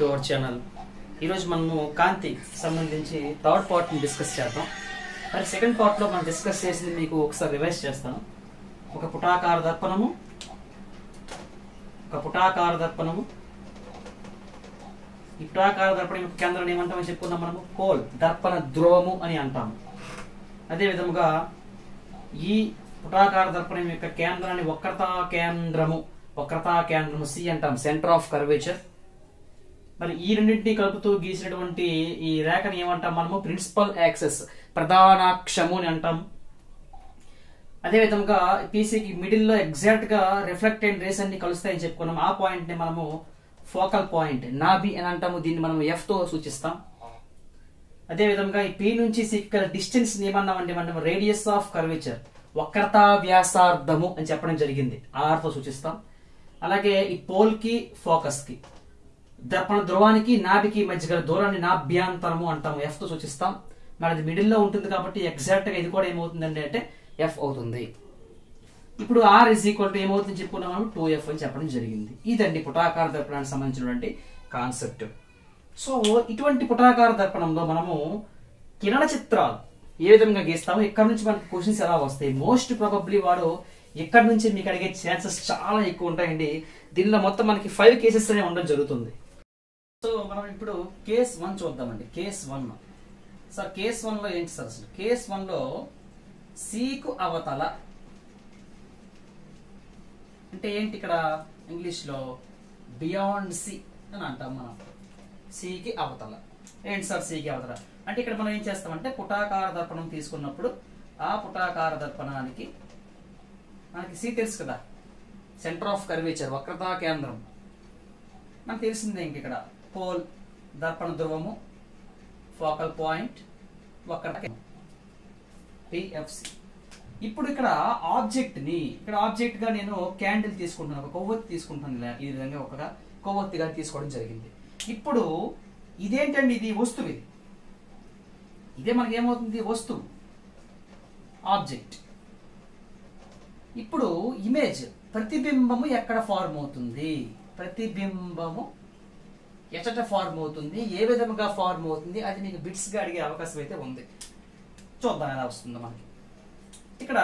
To our channel. ఈరోజు మనము కాంతి సంబంధించి థర్డ్ పార్ట్ని డిస్కస్ చేద్దాం. మరి సెకండ్ పార్ట్లో మనం డిస్కస్ చేసింది మీకు ఒకసారి రివైజ్ చేస్తాను. ఒక పుటాకార దర్పణము, ఈ పుటాకార దర్పణం యొక్క కేంద్రాన్ని ఏమంటామని చెప్పుకున్నాం మనము? పోల్, దర్పణ ధ్రువము అని అంటాము. అదే విధముగా ఈ పుటాకార దర్పణం యొక్క కేంద్రాన్ని వక్రతా కేంద్రము సి అంటాం, సెంటర్ ఆఫ్ కర్వేచర్. మరి ఈ రెండింటినీ కలుపుతూ గీసినటువంటి ఈ రేఖని ఏమంటాం మనము? ప్రిన్సిపల్ యాక్సెస్, ప్రధానాక్షము అని అంటాం. అదే విధంగా పీసీకి మిడిల్ లో ఎగ్జాక్ట్ గా రిఫ్లెక్టెడ్ రేస్ అన్ని కలుస్తాయని చెప్పుకున్నాం. ఆ పాయింట్ ని మనము ఫోకల్ పాయింట్, నాభి అని అంటాము. దీన్ని మనం ఎఫ్ తో సూచిస్తాం. అదే విధంగా ఈ పి నుంచి సి డిస్టెన్స్ ఏమన్నామంటే మనం రేడియస్ ఆఫ్ కర్వేచర్, వక్రతా వ్యాసార్థము అని చెప్పడం జరిగింది. ఆర్ తో సూచిస్తాం. అలాగే ఈ పోల్ కి ఫోకస్ కి, దర్పణ ధ్రువానికి నాభికి మధ్య గల దూరాన్ని నాభ్యాంతరము అంటాము, ఎఫ్ తో సూచిస్తాం. మరి అది మిడిల్ లో ఉంటుంది కాబట్టి ఎగ్జాక్ట్ గా ఇది కూడా ఏమవుతుందండి అంటే ఎఫ్ అవుతుంది. ఇప్పుడు ఆర్ ఇజ్ ఈక్వల్ టు ఏమవుతుంది చెప్పుకున్నాము? 2F అని చెప్పడం జరిగింది. ఇదండి పుటాకార దర్పణానికి సంబంధించినటువంటి కాన్సెప్ట్. సో ఇటువంటి పుటాకార దర్పణంలో మనము కిరణ చిత్రాలు ఏ విధంగా గీస్తామో ఇక్కడ నుంచి మనకి క్వశ్చన్స్ ఎలా వస్తాయి. మోస్ట్ ప్రాబబ్లీ వాడు ఇక్కడ నుంచి మీకు అడిగే ఛాన్సెస్ చాలా ఎక్కువ ఉంటాయండి. దీనిలో మొత్తం మనకి 5 కేసెస్ అనే ఉండడం జరుగుతుంది. సో మనం ఇప్పుడు కేస్ 1 చూద్దామండి. కేస్ 1 సార్, కేస్ 1 లో ఏంటి సార్? అసలు కేస్ 1 లో సికు అవతల అంటే ఏంటి? ఇక్కడ ఇంగ్లీష్ లో బియాండ్ సి అని అంటాం మనం. సికి అవతల ఏంటి సార్? సికి అవతల అంటే ఇక్కడ మనం ఏం చేస్తామంటే పుటాకార దర్పణం తీసుకున్నప్పుడు ఆ పుటాకార దర్పణానికి మనకి సి తెలుసు కదా, సెంటర్ ఆఫ్ కర్వేచర్, వక్రతా కేంద్రం మనకు తెలిసిందే. ఇంక ఇక్కడ పోల్, దర్పణ ధ్రువము, ఫోకల్ పాయింట్, వక్రత పిఎఫ్సి. ఇప్పుడు ఇక్కడ ఆబ్జెక్ట్ గా నేను క్యాండిల్ తీసుకుంటున్నాను, ఒక కొవ్వొత్తి తీసుకుంటాను. ఈ విధంగా ఒక కొవ్వొత్తిగా తీసుకోవడం జరిగింది. ఇప్పుడు ఇదేంటండి? ఇది వస్తువు. ఇదే మనకి ఏమవుతుంది? వస్తువు, ఆబ్జెక్ట్. ఇప్పుడు ఇమేజ్, ప్రతిబింబము ఎక్కడ ఫార్మ్ అవుతుంది? ప్రతిబింబము ఎచ్చట ఫార్మ్ అవుతుంది, ఏ విధముగా ఫార్మ్ అవుతుంది, అది మీకు బిట్స్ గా అడిగే అవకాశం అయితే ఉంది. చూద్దాం ఎలా వస్తుందో మనకి. ఇక్కడ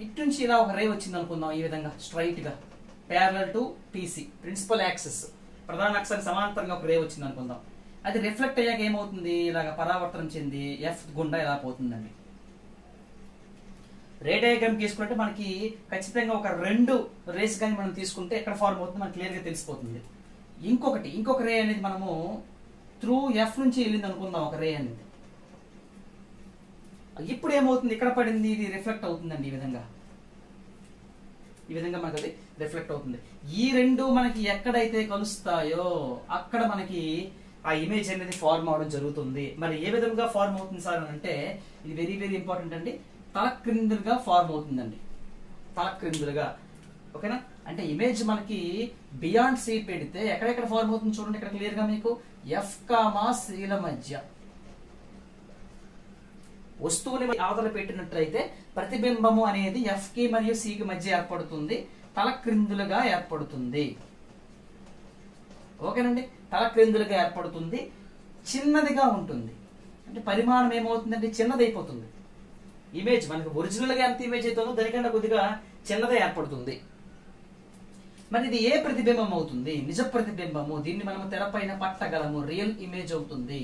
ఇటు నుంచి ఇలా ఒక రే వచ్చింది అనుకుందాం. ఈ విధంగా స్ట్రైట్ గా parallel to PC, principal axis, ప్రధాన అక్షానికి సమాంతరంగా ఒక రే వచ్చింది అనుకుందాం. అది రిఫ్లెక్ట్ అయ్యాక ఏమవుతుంది? ఇలాగ పరావర్తనం చెంది ఎఫ్ గుండా ఇలా పోతుందండి. రే డయాగ్రామ్ తీసుకుంటే మనకి ఖచ్చితంగా ఒక 2 రేస్ కానీ మనం తీసుకుంటే ఎక్కడ ఫార్మ్ అవుతుంది మనకి క్లియర్ గా తెలిసిపోతుంది. ఇంకొక రే అనేది మనము త్రూ ఎఫ్ నుంచి వెళ్ళింది అనుకుందాం ఒక రే అనేది. ఇప్పుడు ఏమవుతుంది? ఇక్కడ పడింది, ఇది రిఫ్లెక్ట్ అవుతుందండి. ఈ విధంగా మనకి అది రిఫ్లెక్ట్ అవుతుంది. ఈ 2 మనకి ఎక్కడైతే కలుస్తాయో అక్కడ మనకి ఆ ఇమేజ్ అనేది ఫార్మ్ అవడం జరుగుతుంది. మరి ఏ విధంగా ఫార్మ్ అవుతుంది సార్ అంటే ఇది వెరీ వెరీ ఇంపార్టెంట్ అండి. తల క్రిందులుగా ఫార్మ్ అవుతుందండి, తల క్రిందులుగా. ఓకేనా? అంటే ఇమేజ్ మనకి బియాండ్ సి పెడితే ఎక్కడెక్కడ ఫార్మ్ అవుతుంది చూడండి. ఇక్కడ క్లియర్ గా మీకు ఎఫ్ కామా సిల మధ్య వస్తువుని అవతల పెట్టినట్లయితే ప్రతిబింబము అనేది ఎఫ్ కి మరియు సి కి మధ్య ఏర్పడుతుంది, తల క్రిందులుగా ఏర్పడుతుంది. ఓకేనండి? తల క్రిందులుగా ఏర్పడుతుంది, చిన్నదిగా ఉంటుంది. అంటే పరిమాణం ఏమవుతుందంటే చిన్నదైపోతుంది. ఇమేజ్ మనకి ఒరిజినల్ గా ఎంత ఇమేజ్ అవుతుందో దానికన్నా కొద్దిగా చిన్నదే ఏర్పడుతుంది. మరి ఇది ఏ ప్రతిబింబం అవుతుంది? నిజ ప్రతిబింబము. దీన్ని మనం తెరపైన పట్టగలము, రియల్ ఇమేజ్ అవుతుంది.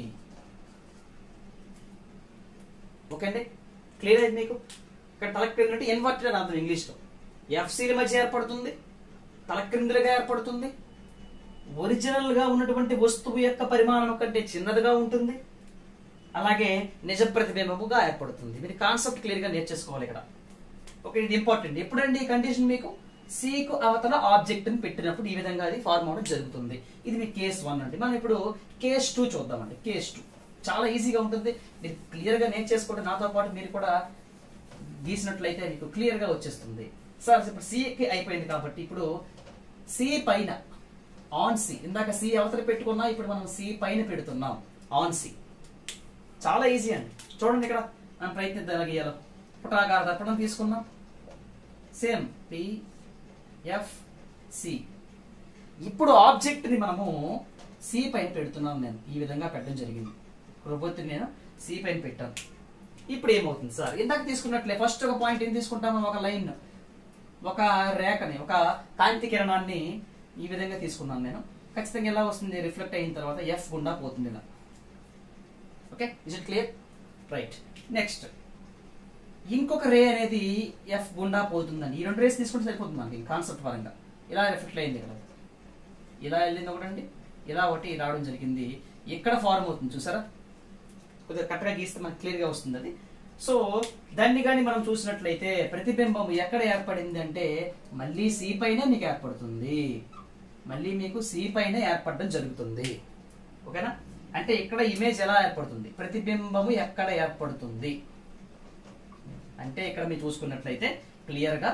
ఓకే అండి? క్లియర్ అయింది మీకు? ఇక్కడ తల క్రింద అంటే ఇన్వర్టెడ్ అని అర్థం ఇంగ్లీష్ లో. ఎఫ్సీల మధ్య ఏర్పడుతుంది, తల క్రిందులుగా ఏర్పడుతుంది, ఒరిజినల్ గా ఉన్నటువంటి వస్తువు యొక్క పరిమాణం కంటే చిన్నదిగా ఉంటుంది, అలాగే నిజ ప్రతిబింబముగా ఏర్పడుతుంది. మీరు కాన్సెప్ట్ క్లియర్ గా నేర్చేసుకోవాలి ఇక్కడ. ఓకే, ఇది ఇంపార్టెంట్. ఎప్పుడండి ఈ కండిషన్? మీకు సికు అవతల ఆబ్జెక్ట్ ని పెట్టినప్పుడు ఈ విధంగా అది ఫార్మ్ అవడం జరుగుతుంది. ఇది మీ కేస్ 1 అండి. మనం ఇప్పుడు కేస్ 2 చూద్దామండి. కేస్ 2 చాలా ఈజీగా ఉంటుంది. మీరు క్లియర్ గా నేర్చేసుకోండి. నాతో పాటు మీరు కూడా గీసినట్లయితే మీకు క్లియర్ గా వచ్చేస్తుంది. సార్ ఇప్పుడు సికి అయిపోయింది కాబట్టి ఇప్పుడు సి పైన ఆన్ సి, ఇందాక సి అవతల పెట్టుకున్నా, ఇప్పుడు మనం సి పైన పెడుతున్నాం ఆన్ సి. చాలా ఈజీ అండి. చూడండి ఇక్కడ మనం ప్రయత్నిద్దాం ఎలా గీయాలో. పుటాకార దర్పణం తీసుకున్నాం, సేమ్ పి ఎఫ్ సి. ఇప్పుడు ఆబ్జెక్ట్ ని మనము సి పైన పెడుతున్నాను. నేను ఈ విధంగా పెట్టడం జరిగింది. రూపొత్తిని నేను సి పైన పెట్టాను. ఇప్పుడు ఏమవుతుంది సార్, ఇందాక తీసుకున్నట్లే ఫస్ట్ ఒక పాయింట్ ఏం తీసుకుంటాము, ఒక లైన్, ఒక రేఖని, ఒక కాంతి కిరణాన్ని ఈ విధంగా తీసుకున్నాను నేను. ఖచ్చితంగా ఎలా వస్తుంది, రిఫ్లెక్ట్ అయిన తర్వాత ఎఫ్ గుండా పోతుంది ఇలా. Okay, is it clear? Right. Next ఇంకొక రే అనేది ఎఫ్ గుండా పోతుందండి. ఈ రెండు రేస్ తీసుకుంటే సరిపోతుంది మనకి కాన్సెప్ట్ పరంగా. ఇలా రిఫ్లెక్ట్ అయింది ఇక్కడ, ఇలా వెళ్ళింది ఒకటండి, ఇలా ఒకటి రావడం జరిగింది. ఇక్కడ ఫార్మ్ అవుతుంది చూసారా, కొద్దిగా కరెక్ట్గా గీస్తే మనకి క్లియర్గా వస్తుంది అది. సో దాన్ని కానీ మనం చూసినట్లయితే ప్రతిబింబం ఎక్కడ ఏర్పడింది అంటే మళ్ళీ సి పైన మీకు ఏర్పడుతుంది. మళ్ళీ మీకు సి పైన ఏర్పడడం జరుగుతుంది. ఓకేనా? అంటే ఇక్కడ ఇమేజ్ ఎలా ఏర్పడుతుంది, ప్రతిబింబము ఎక్కడ ఏర్పడుతుంది అంటే ఇక్కడ మీరు చూసుకున్నట్లయితే క్లియర్ గా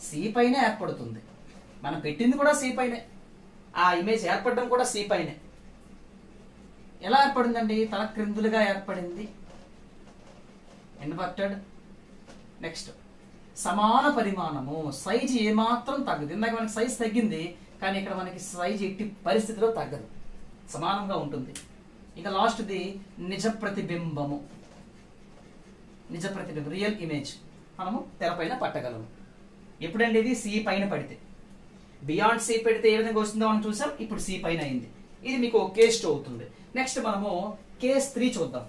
సి పైన ఏర్పడుతుంది. మనం పెట్టింది కూడా సి పైనే, ఆ ఇమేజ్ ఏర్పడడం కూడా సి పైనే. ఎలా ఏర్పడిందండి, తల క్రిందులుగా ఏర్పడింది, ఇన్వర్టెడ్. నెక్స్ట్ సమాన పరిమాణము, సైజు ఏమాత్రం తగ్గదు. ఇందాక మనకి సైజ్ తగ్గింది, కానీ ఇక్కడ మనకి సైజు ఎట్టి పరిస్థితిలో తగ్గదు, సమానంగా ఉంటుంది. ఇక లాస్ట్ది నిజ ప్రతిబింబము. నిజ ప్రతిబింబం, రియల్ ఇమేజ్ మనము తెరపైన పట్టగలము. ఎప్పుడండి ఇది, సి పైన పడితే. బియాండ్ సి పెడితే ఏ విధంగా వస్తుందో మనం చూసాం, ఇప్పుడు సి పైన అయింది. ఇది మీకు కేస్ 2 అవుతుంది. నెక్స్ట్ మనము కేస్ 3 చూద్దాం.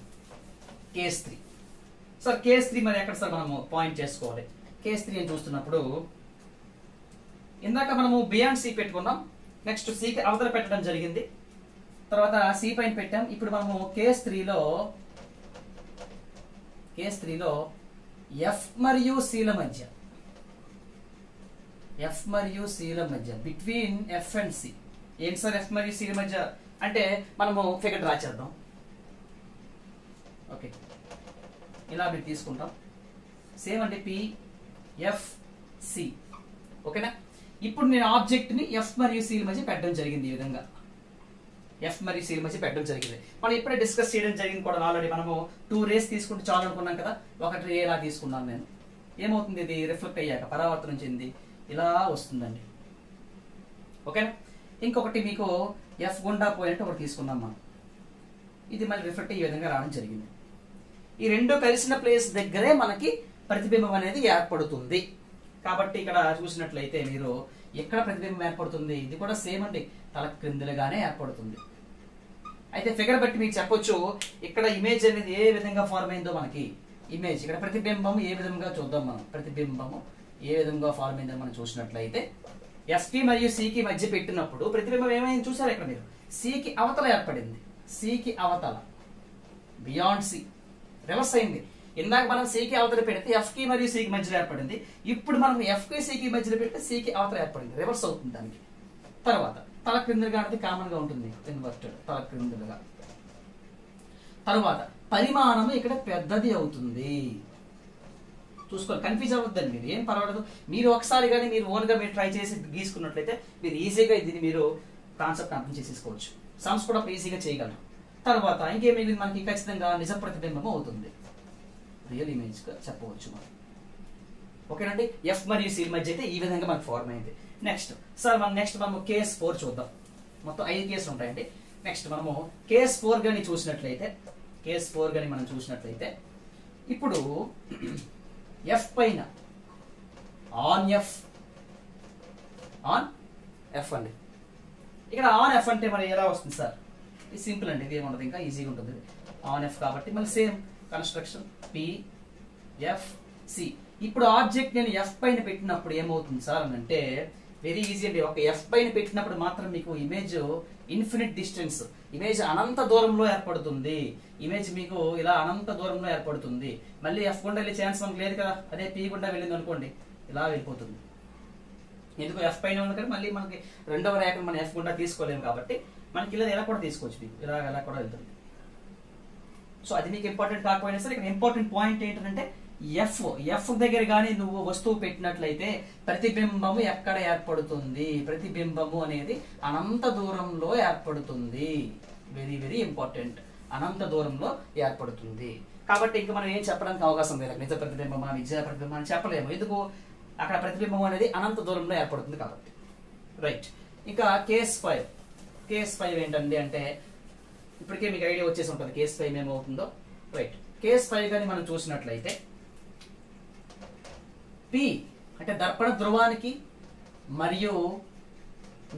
కేస్ 3 సార్, కేస్ 3 మరి ఎక్కడ సార్ మనము పాయింట్ చేసుకోవాలి? కేస్ 3 అని చూస్తున్నప్పుడు ఇందాక మనము బియాండ్ సి పెట్టుకున్నాం, నెక్స్ట్ సికి అవతల పెట్టడం జరిగింది, తర్వాత సి పైన పెట్టాం. ఇప్పుడు మనము కేస్ 3లో ఎఫ్ మరియు సిల మధ్య, ఎఫ్ మరియు సిల మధ్య, బిట్వీన్ ఎఫ్ అండ్ సి. ఏంటి సార్ ఎఫ్ మరియు సిల మధ్య అంటే మనము ఫిగర్ డ్రా చేద్దాం. ఓకే, ఇలా మీరు తీసుకుంటాం. సేమ్ అంటే పి ఎఫ్ సి. ఓకేనా? ఇప్పుడు నేను ఆబ్జెక్ట్ ని ఎఫ్ మరియు సిల మధ్య పెట్టడం జరిగింది. ఈ విధంగా ఎఫ్ మరియు సిల మధ్య పెట్టడం జరిగింది. మనం ఇప్పుడే డిస్కస్ చేయడం జరిగింది కూడా ఆల్రెడీ. మనము 2 రేస్ తీసుకుంటే చాలు అనుకున్నాం కదా. ఒకటి రే ఇలా తీసుకున్నాను నేను. ఏమవుతుంది, ఇది రిఫ్లెక్ట్ అయ్యాక పరావర్తనం చెంది ఇలా వస్తుందండి. ఓకేనా? ఇంకొకటి మీకు ఎఫ్ గుండా పోయినట్టు ఒకటి తీసుకున్నాం మనం. ఇది మళ్ళీ రిఫ్లెక్ట్ ఈ విధంగా రావడం జరిగింది. ఈ రెండు కలిసిన ప్లేస్ దగ్గరే మనకి ప్రతిబింబం అనేది ఏర్పడుతుంది. కాబట్టి ఇక్కడ చూసినట్లయితే మీరు ఎక్కడ ప్రతిబింబం ఏర్పడుతుంది, ఇది కూడా సేమ్ అండి, తల క్రిందులుగానే ఏర్పడుతుంది. అయితే ఫిగర్ బట్టి మీకు చెప్పొచ్చు ఇక్కడ ఇమేజ్ అనేది ఏ విధంగా ఫార్మ్ అయిందో. మనకి ఇమేజ్ ఇక్కడ ప్రతిబింబం ఏ విధంగా చూద్దాం మనం. ప్రతిబింబము ఏ విధంగా ఫార్మ్ అయిందని మనం చూసినట్లయితే ఎఫ్ కి మరియు సి కి మధ్య పెట్టినప్పుడు ప్రతిబింబం ఏమైంది చూసారు ఇక్కడ మీరు, సి కి అవతల ఏర్పడింది. సి కి అవతల, బియాండ్ సి, రివర్స్ అయింది. ఇందాక మనం సి కి అవతల పెడితే ఎఫ్ కి మరియు సి కి మధ్యలో ఏర్పడింది. ఇప్పుడు మనం ఎఫ్ కి సి కి మధ్యలో పెడితే సి కి అవతల ఏర్పడింది, రివర్స్ అవుతుంది దానికి. తర్వాత తల క్రిందులుగా అనేది కామన్ గా ఉంటుంది, ఇన్వర్టెడ్, తల క్రిందులుగా. తర్వాత పరిమాణం ఇక్కడ పెద్దది అవుతుంది. చూసుకోవాలి, కన్ఫ్యూజ్ అవ్వద్దండి మీరు, ఏం పర్వాలేదు. మీరు ఒకసారి కానీ మీరు ఓన్ గా మీరు ట్రై చేసి గీసుకున్నట్లయితే మీరు ఈజీగా దీన్ని మీరు కాన్సెప్ట్ అర్థం చేసేసుకోవచ్చు. సమ్స్ కూడా ఈజీగా చేయగలరు. తర్వాత ఇంకేం మిగిలింది మనకి, ఖచ్చితంగా నిజ ప్రతిబింబం అవుతుంది, రియల్ ఇమేజ్ గా చెప్పవచ్చు మనం. ఓకేనండి? ఎఫ్ మరియు సి మధ్య అయితే ఈ విధంగా మనకు ఫార్మ్ అయింది. నెక్స్ట్ సార్ మనము కేస్ 4 చూద్దాం. మొత్తం 5 కేసులు ఉంటాయండి. నెక్స్ట్ మనము కేస్ 4 గాని చూసినట్లయితే ఇప్పుడు ఎఫ్ పైన ఆన్ ఎఫ్ అండి. ఇక్కడ ఆన్ ఎఫ్ అంటే మరి ఎలా వస్తుంది సార్? ఇది సింపుల్ అండి, ఇది ఏముండదు, ఇంకా ఈజీగా ఉంటుంది. ఆన్ ఎఫ్ కాబట్టి మళ్ళీ same construction, P F C. ఇప్పుడు ఆబ్జెక్ట్ నేను ఎఫ్ పైన పెట్టినప్పుడు ఏమవుతుంది సార్ అని అంటే వెరీ ఈజీ అండి. ఒక ఎఫ్ పైన పెట్టినప్పుడు మాత్రం మీకు ఇమేజ్ ఇన్ఫినిట్ డిస్టెన్స్, ఇమేజ్ అనంత దూరంలో ఏర్పడుతుంది. ఇమేజ్ మీకు ఇలా అనంత దూరంలో ఏర్పడుతుంది. మళ్ళీ ఎఫ్ గుండా వెళ్ళే ఛాన్స్ మనకు లేదు కదా. అదే పి గుండా వెళ్ళింది అనుకోండి, ఇలా వెళ్ళిపోతుంది. ఎందుకు, ఎఫ్ పైన ఉంది కానీ మళ్ళీ మనకి రెండవ రేఖను మనం ఎఫ్ గుండా తీసుకోలేము కాబట్టి మనకి ఇలా కూడా తీసుకోవచ్చు, మీకు ఇలా కూడా వెళ్తుంది. సో అది మీకు ఇంపార్టెంట్ కాకపోయినా సరే ఇక్కడ ఇంపార్టెంట్ పాయింట్ ఏంటంటే ఎఫ్ దగ్గర కానీ నువ్వు వస్తువు పెట్టినట్లయితే ప్రతిబింబము ఎక్కడ ఏర్పడుతుంది, ప్రతిబింబము అనేది అనంత దూరంలో ఏర్పడుతుంది. వెరీ వెరీ ఇంపార్టెంట్, అనంత దూరంలో ఏర్పడుతుంది. కాబట్టి ఇంకా మనం ఏం చెప్పడానికి అవకాశం లేదు. నిజ ప్రతిబింబం విజయ ప్రతిబింబం అని చెప్పలేము. ఎందుకు, అక్కడ ప్రతిబింబం అనేది అనంత దూరంలో ఏర్పడుతుంది కాబట్టి. రైట్. ఇంకా కేస్ కేస్ 5 ఏంటండి అంటే ఇప్పటికే మీకు ఐడియా వచ్చేసి ఉంటుంది కేస్ 5 ఏమవుతుందో. రైట్, కేస్ 5 కానీ మనం చూసినట్లయితే పి అంటే దర్పణ ధ్రువానికి మరియు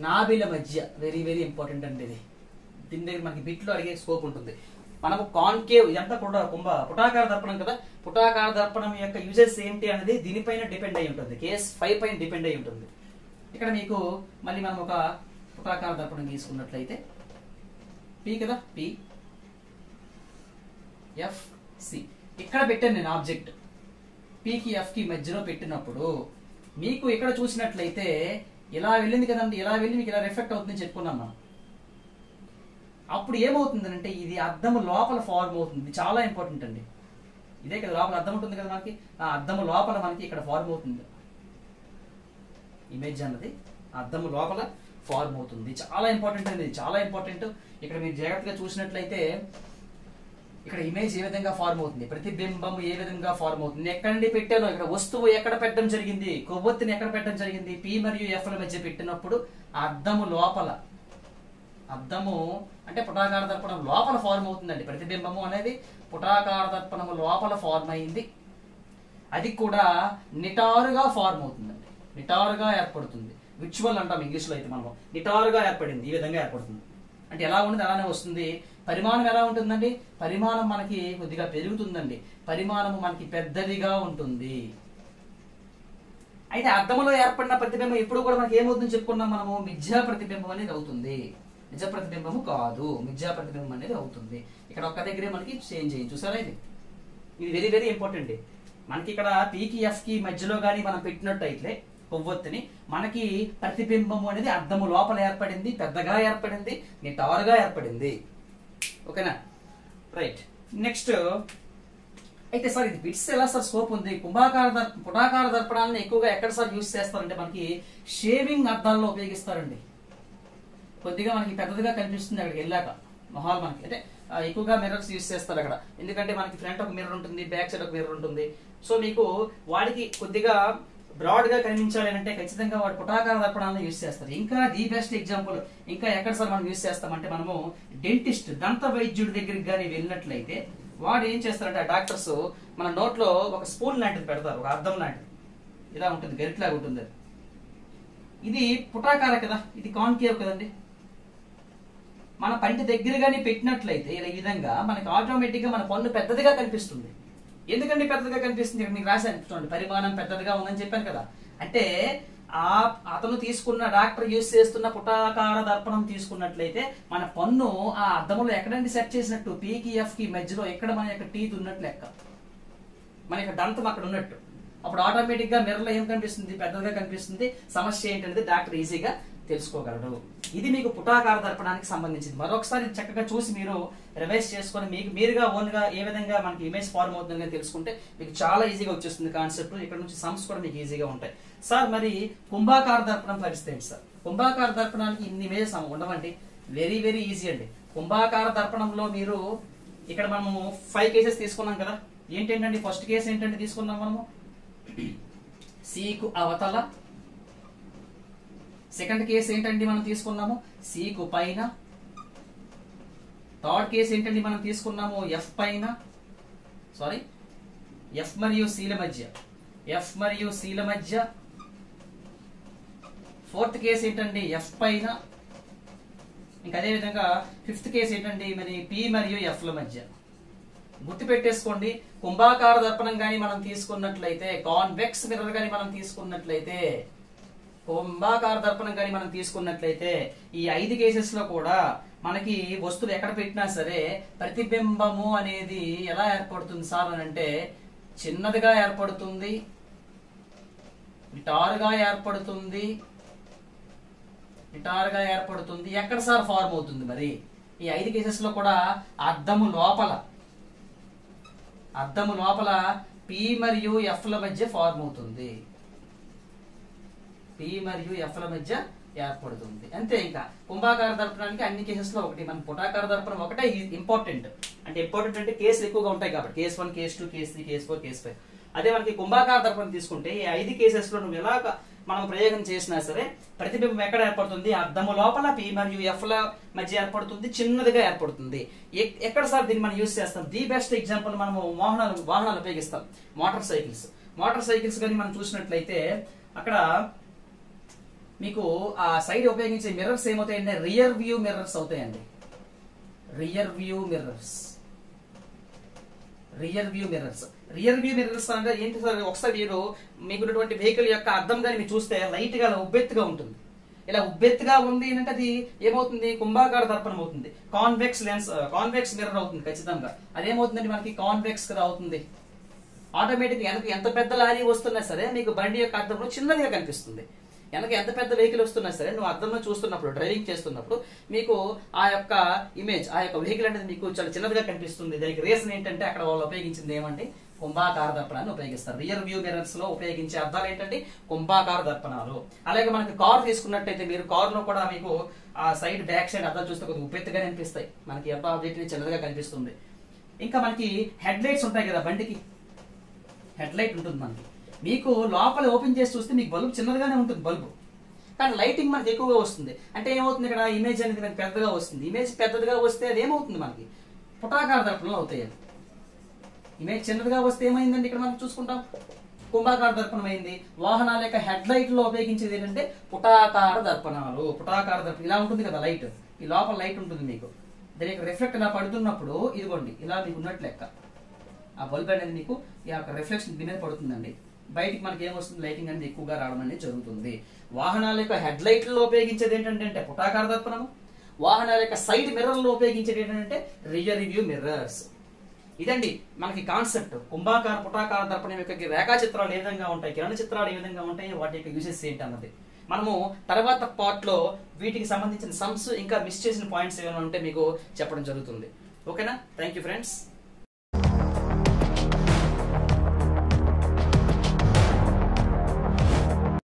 నాభిల మధ్య వెరీ వెరీ ఇంపార్టెంట్ అండి. ఇది దీని దగ్గర మనకి బిట్లో అడిగే స్కోప్ ఉంటుంది. మనకు కాన్కేవ్ ఇదంతా కూడా పుటాకార దర్పణం కదా, పుటాకార దర్పణం యొక్క యూజెస్ ఏంటి అనేది దీనిపైన డిపెండ్ అయి ఉంటుంది, కేస్ 5 పైన డిపెండ్ అయి ఉంటుంది. ఇక్కడ మీకు మళ్ళీ మనం ఒక పుటాకార దర్పణం తీసుకున్నట్లయితే పి కదా, పి ఎఫ్ సి ఇక్కడ పెట్టాను నేను ఆబ్జెక్ట్. పికి ఎఫ్ కి మధ్యలో పెట్టినప్పుడు మీకు ఇక్కడ చూసినట్లయితే ఇలా వెళ్ళింది కదండి, ఇలా వెళ్ళి మీకు ఇలా రిఫ్లెక్ట్ అవుతుందని చెప్పుకున్నాం మనం. అప్పుడు ఏమవుతుందంటే ఇది అద్దము లోపల ఫార్మ్ అవుతుంది. చాలా ఇంపార్టెంట్ అండి. ఇదే కదా లోపల అద్దం ఉంటుంది కదా మనకి, ఆ అద్దము లోపల మనకి ఇక్కడ ఫార్మ్ అవుతుంది. ఇమేజ్ అన్నది అద్దము లోపల ఫార్మ్ అవుతుంది. చాలా ఇంపార్టెంట్ అండి, చాలా ఇంపార్టెంట్. ఇక్కడ మీరు జాగ్రత్తగా చూసినట్లయితే ఇక్కడ ఇమేజ్ ఏ విధంగా ఫార్మ్ అవుతుంది, ప్రతిబింబం ఏ విధంగా ఫార్మ్ అవుతుంది, ఎక్కడ నుండి పెట్టానో, ఇక్కడ వస్తువు ఎక్కడ పెట్టడం జరిగింది, కొవ్వొత్తిని ఎక్కడ పెట్టడం జరిగింది, పి మరియు ఎఫ్ ల మధ్య పెట్టినప్పుడు అద్దము లోపల, అద్దము అంటే పుటాకార దర్పణం లోపల ఫార్మ్ అవుతుందండి. ప్రతిబింబము అనేది పుటాకార దర్పణము లోపల ఫార్మ్ అయింది. అది కూడా నిటారుగా ఫార్మ్ అవుతుందండి, నిటారుగా ఏర్పడుతుంది. విజువల్ అంటాం ఇంగ్లీష్ లో అయితే మనం. నిటారుగా ఏర్పడింది, ఈ విధంగా ఏర్పడుతుంది. అంటే ఎలా ఉండదు అలానే వస్తుంది. పరిమాణం ఎలా ఉంటుందండి, పరిమాణం మనకి కొద్దిగా పెరుగుతుందండి, పరిమాణము మనకి పెద్దదిగా ఉంటుంది. అయితే అద్దములో ఏర్పడిన ప్రతిబింబం ఎప్పుడు కూడా మనకి ఏమవుతుందని చెప్పుకున్నాం మనము, మిథ్యా ప్రతిబింబం అనేది అవుతుంది. నిజ ప్రతిబింబము కాదు, మిథ్యా ప్రతిబింబం అనేది అవుతుంది. ఇక్కడ ఒక్క దగ్గరే మనకి చేంజ్ అయ్యింది, చూసారా? ఇది వెరీ వెరీ ఇంపార్టెంట్. మనకి ఇక్కడ పీకి ఎఫ్ కి మధ్యలో కానీ మనం పెట్టినట్టయితే కొవ్వొత్తిని మనకి ప్రతిబింబము అనేది అద్దము లోపల ఏర్పడింది, పెద్దగా ఏర్పడింది, నిటారుగా ఏర్పడింది. ఓకేనా? రైట్, నెక్స్ట్ అయితే సార్ ఇది బిట్స్ ఎలా సార్ స్కోప్ ఉంది? పుటాకార దర్పణాలను ఎక్కువగా ఎక్కడ సార్ యూజ్ చేస్తారంటే మనకి షేవింగ్ అద్దాల్లో ఉపయోగిస్తారండి. కొద్దిగా మనకి పెద్దదిగా కనిపిస్తుంది అక్కడికి వెళ్ళాక మొహాలు మనకి, అంటే ఎక్కువగా మిర్రర్స్ యూజ్ చేస్తారు అక్కడ. ఎందుకంటే మనకి ఫ్రంట్ ఒక మిర్రర్ ఉంటుంది, బ్యాక్ సైడ్ ఒక మిర్రర్ ఉంటుంది. సో మీకు వాడికి కొద్దిగా బ్రాడ్ గా కనిపించాలి అంటే ఖచ్చితంగా వాడు పుటాకార దర్పణాలను యూజ్ చేస్తారు. ఇంకా ది బెస్ట్ ఎగ్జాంపుల్ ఇంకా ఎక్కడ సార్ మనం యూజ్ చేస్తామంటే మనము డెంటిస్ట్, దంత వైద్యుడి దగ్గరికి కానీ వెళ్ళినట్లయితే వాడు ఏం చేస్తారంటే ఆ డాక్టర్స్ మన నోట్లో ఒక స్పూన్ లాంటిది పెడతారు, ఒక అద్దం లాంటిది, ఇలా ఉంటుంది, గరిట్లాగా ఉంటుంది. అది ఇది పుటాకార కదా, ఇది కాన్కేవ్ కదండి. మన పంటి దగ్గరగానే పెట్టినట్లయితే ఈ విధంగా మనకి ఆటోమేటిక్ గా మన పన్ను పెద్దదిగా కనిపిస్తుంది. ఎందుకంటే పెద్దదిగా కనిపిస్తుంది, ఇక్కడ మీకు రాశాను చూడండి, పరిమాణం పెద్దదిగా ఉందని చెప్పాను కదా. అంటే అతను తీసుకున్న డాక్టర్ యూజ్ చేస్తున్న పుటాకార దర్పణం తీసుకున్నట్లయితే మన పన్ను ఆ అద్దములో ఎక్కడండి సెట్ చేసినట్టు, పీకి ఎఫ్ కి మధ్యలో ఎక్కడ మన యొక్క టీత్ ఉన్నట్లు లెక్క, మన యొక్క దంతం అక్కడ ఉన్నట్టు. అప్పుడు ఆటోమేటిక్ గా మిర్రర్ లో ఏం కనిపిస్తుంది, పెద్దదిగా కనిపిస్తుంది. సమస్య ఏంటనేది డాక్టర్ ఈజీగా తెలుసుకోగలడు. ఇది మీకు పుటాకార దర్పణానికి సంబంధించింది. మరొకసారి చక్కగా చూసి మీరు రివైజ్ చేసుకొని మీకు మీరుగా ఓన్ గా ఏ విధంగా మనకి ఇమేజ్ ఫార్మ్ అవుతుందని తెలుసుకుంటే మీకు చాలా ఈజీగా వచ్చేస్తుంది కాన్సెప్ట్. ఇక్కడ నుంచి సమ్స్ కూడా మీకు ఈజీగా ఉంటాయి. సార్ మరి కుంభాకార దర్పణం పరిస్థితి ఏంటి సార్? కుంభాకార దర్పణానికి ఇన్ని ఇమేజెస్ ఉండవండి, వెరీ వెరీ ఈజీ అండి. కుంభాకార దర్పణంలో మీరు ఇక్కడ మనము 5 కేసెస్ తీసుకున్నాం కదా. ఏంటండి ఫస్ట్ కేసు ఏంటంటే తీసుకున్నాం మనము సీకు అవతల. సెకండ్ కేసు ఏంటండి మనం తీసుకున్నాము సీకు పైన. థర్డ్ కేసు ఏంటండి మనం తీసుకున్నాము ఎఫ్ పైన, సారీ ఎఫ్ మరియు సీల మధ్య, ఎఫ్ మరియు సీల మధ్య. ఫోర్త్ కేసు ఏంటండి ఎఫ్ పైన. ఇంకా అదే విధంగా ఫిఫ్త్ కేసు ఏంటండి మరి పి మరియు ఎఫ్ ల మధ్య. గుర్తు పెట్టేసుకోండి, కుంభాకార దర్పణం కానీ మనం తీసుకున్నట్లయితే, కాన్వెక్స్ మిర్రర్ కానీ మనం తీసుకున్నట్లయితే, కుంభాకార దర్పణం కానీ మనం తీసుకున్నట్లయితే ఈ 5 కేసెస్ లో కూడా మనకి వస్తువు ఎక్కడ పెట్టినా సరే ప్రతిబింబము అనేది ఎలా ఏర్పడుతుంది సార్ అని అంటే చిన్నదిగా ఏర్పడుతుంది, నిటారుగా ఏర్పడుతుంది, నిటారుగా ఏర్పడుతుంది. ఎక్కడ సార్ ఫార్మ్ అవుతుంది మరి? ఈ 5 కేసెస్ లో కూడా అద్దము లోపల, అద్దము లోపల పి మరియు ఎఫ్ ల మధ్య ఫార్మ్ అవుతుంది, పి మరియు ఎఫ్ ల మధ్య ఏర్పడుతుంది. అంతే. ఇంకా కుంభాకార దర్పణానికి అన్ని కేసెస్ లో ఒకటి, మన పుటాకార దర్పణం ఒకటే ఇంపార్టెంట్. అంటే ఇంపార్టెంట్ అంటే కేసులు ఎక్కువగా ఉంటాయి కాబట్టి, case 1, case 2, case 3, case 4, case 5. అదే మనకి కుంభాకార దర్పణం తీసుకుంటే ఈ 5 కేసెస్ లో నువ్వు ఎలాగ మనం ప్రయోగం చేసినా సరే ప్రతిబింబం ఎక్కడ ఏర్పడుతుంది? అద్దము లోపల P మరియు F ల మధ్య ఏర్పడుతుంది, చిన్నదిగా ఏర్పడుతుంది. ఎక్కడ సార్ దీన్ని మనం యూజ్ చేస్తాం? ది బెస్ట్ ఎగ్జాంపుల్ మనము వాహనాలు ఉపయోగిస్తాం. మోటార్ సైకిల్స్ కానీ మనం చూసినట్లయితే అక్కడ మీకు ఆ సైడ్ ఉపయోగించే మిర్రర్స్ ఏమవుతాయంటే రియర్ వ్యూ మిర్రర్స్ అవుతాయండి. రియర్ వ్యూ మిర్రర్స్ అంటే ఏంటి సార్? ఒకసారి మీరు మీకున్నటువంటి వెహికల్ యొక్క అద్దం కానీ మీరు చూస్తే లైట్ గా ఉబ్బెత్తుగా ఉంటుంది. ఇలా ఉబ్బెత్తుగా ఉంది అంటే అది ఏమవుతుంది? కుంభాకార దర్పణం అవుతుంది. కాన్వెక్స్ మిర్రర్ అవుతుంది ఖచ్చితంగా. అదేమవుతుందండి మనకి? కాన్వెక్స్ గా అవుతుంది. ఆటోమేటిక్ వెనక ఎంత పెద్ద లారీ వస్తున్నా సరే మీకు బండి యొక్క అద్దంలో చిన్నదిగా కనిపిస్తుంది. వెనక ఎంత పెద్ద వెహికల్ వస్తున్నా సరే నువ్వు అద్దంలో చూస్తున్నప్పుడు, డ్రైవింగ్ చేస్తున్నప్పుడు మీకు ఆ యొక్క ఇమేజ్, ఆ యొక్క వెహికల్ అనేది మీకు చాలా చిన్నదిగా కనిపిస్తుంది. దానికి రీజన్ ఏంటంటే అక్కడ వాళ్ళు ఉపయోగించింది ఏమంటే కుంభాకార దర్పణాన్ని ఉపయోగిస్తారు. రియర్ వ్యూ మిర్రర్స్ లో ఉపయోగించే అద్దాలు ఏంటంటే కుంభాకార దర్పణాలు. అలాగే మనకి కార్ తీసుకున్నట్టయితే మీరు కార్ లో కూడా మీకు ఆ సైడ్ బ్యాక్ సైడ్ అద్దాలు చూస్తే కొద్దిగా ఉబ్బెత్తుగా కనిపిస్తాయి. మనకి ఎంత ఆబ్జెక్ట్ చిన్నదిగా కనిపిస్తుంది. ఇంకా మనకి హెడ్ లైట్స్ ఉంటాయి కదా, బండికి హెడ్ లైట్ ఉంటుంది మనకి. మీకు లోపల ఓపెన్ చేసి చూస్తే మీకు బల్బు చిన్నదిగానే ఉంటుంది బల్బు, కానీ లైటింగ్ మనకి ఎక్కువగా వస్తుంది. అంటే ఏమవుతుంది? ఇక్కడ ఇమేజ్ అనేది మనకి పెద్దగా వస్తుంది. ఇమేజ్ పెద్దదిగా వస్తే అది ఏమవుతుంది? మనకి పుటాకార దర్పణాలు అవుతాయి. అది ఇమేజ్ చిన్నదిగా వస్తే ఏమైందండి? ఇక్కడ మనం చూసుకుంటాం కుంభాకార దర్పణం అయింది. వాహనాల యొక్క హెడ్ లైట్ లో ఉపయోగించేది ఏంటంటే పుటాకార దర్పణాలు. ఇలా ఉంటుంది కదా లైట్, ఈ లోపల లైట్ ఉంటుంది మీకు. దాని యొక్క రిఫ్లెక్ట్ ఇలా పడుతున్నప్పుడు ఇదిగోండి ఇలా మీకు ఉన్నట్లు లెక్క ఆ బల్బ్ అనేది మీకు ఈ యొక్క రిఫ్లెక్షన్ దీని మీద పడుతుందండి. బయటికి మనకి ఏమొస్తుంది? లైటింగ్ అనేది ఎక్కువగా రావడం అనేది జరుగుతుంది. వాహనాల యొక్క హెడ్ లైట్లలో ఉపయోగించేది ఏంటంటే పుటాకార దర్పణము. వాహనాల యొక్క సైడ్ మిర్రర్లో ఉపయోగించేది ఏంటంటే రియర్ వ్యూ మిర్రర్స్. ఇదండి మనకి కాన్సెప్ట్. కుంభాకార పుటాకార దర్పణం యొక్క రేఖా చిత్రాలు ఏ విధంగా ఉంటాయి, కిరణ చిత్రాలు ఏ విధంగా ఉంటాయి, వాటి యొక్క యూసెస్ ఏంటి అన్నది మనము తర్వాత పార్ట్ లో వీటికి సంబంధించిన సమ్స్ ఇంకా మిస్ చేసిన పాయింట్స్ ఏమైనా ఉంటే మీకు చెప్పడం జరుగుతుంది. ఓకేనా? Thank you friends.